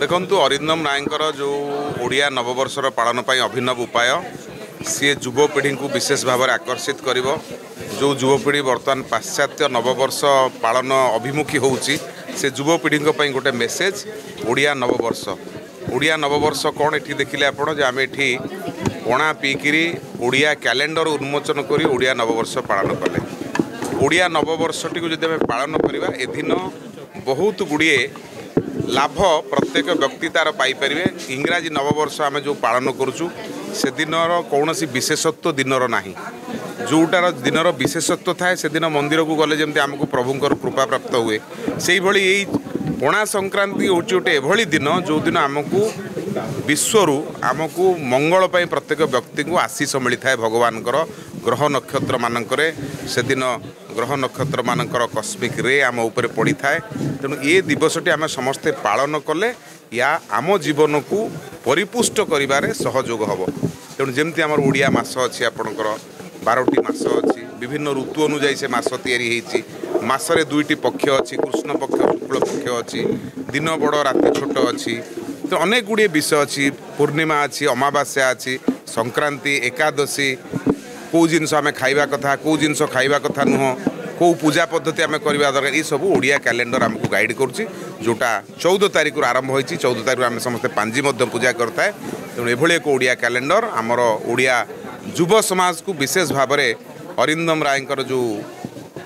देखु अरिंदम रायकर जो ओडिया नववर्षर पालन पर अभिनव उपाय सी युवपीढ़ी को विशेष भाव में आकर्षित कर जो युवपीढ़ी बर्तमान पाश्चात्य नववर्ष पालन अभिमुखी होउची से युवपीढ़ी गोटे मेसेज ओडिया नववर्ष कौन ये देखिले आप आम ये पणा पीकरी ओडिया कैलेंडर उन्मोचन कर ओडिया नववर्ष पालन कले ओडिया नववर्षटी को जब पालन करवा एदिन बहुत गुड़िए लाभ प्रत्येक व्यक्ति तार पाइपर इंग्राजी नववर्ष आम जो पालन करुचु से दिनर कौन विशेषत्व दिनर ना जोटार दिनर विशेषत्व थाए से दिन मंदिर को गले जमी आमको प्रभुंर कृपा प्राप्त हुए से भाई यही पणा संक्रांति हूँ गोटे एभली दिन जो दिन आमको विश्वरू आमको मंगल पर प्रत्येक व्यक्ति को आशीष मिलता है भगवान ग्रह नक्षत्र मानक से दिन ग्रह नक्षत्र मानकर कस्मिक रे आम उपर पड़ी थाए तेणु ये दिवसटी आम समस्ते पालन कले या आम जीवन को परिपुष्ट करिबारे सहयोग हम तेणु जमती आम ओडिया मास अच्छी आपणकर 12टी मास अच्छी विभिन्न ऋतु अनुजाई से मास तैयारी मासरे 2टी पक्ष अच्छी कृष्ण पक्ष शुक्ल पक्ष अच्छी दिन बड़ राति छोट अच्छी तो अनेक गुड़िए विषय अच्छी पूर्णिमा अच्छी अमावास्या अच्छी संक्रांति एकादशी कौ जिनस आम खाइबा कथा कौ जिनस खाइबा कथा नुह कौ पूजा पद्धति आम करवा दरकार ये सब ओडिया कैलेंडर आमको गाइड करुच्ची जोटा 14 तारीख आरंभ होती 14 तारीख आम समस्त पांजी पूजा करता है तेणु एभली एक ओडिया कैलेंडर आमर ओडिया युव समाज को विशेष भाव में अरिंदम रायकर जो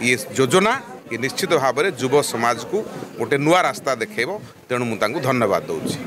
ये योजना ये निश्चित भाव में युव समाज को गोटे नुआ रास्ता देखेब तेणु मुझे धन्यवाद दूँ।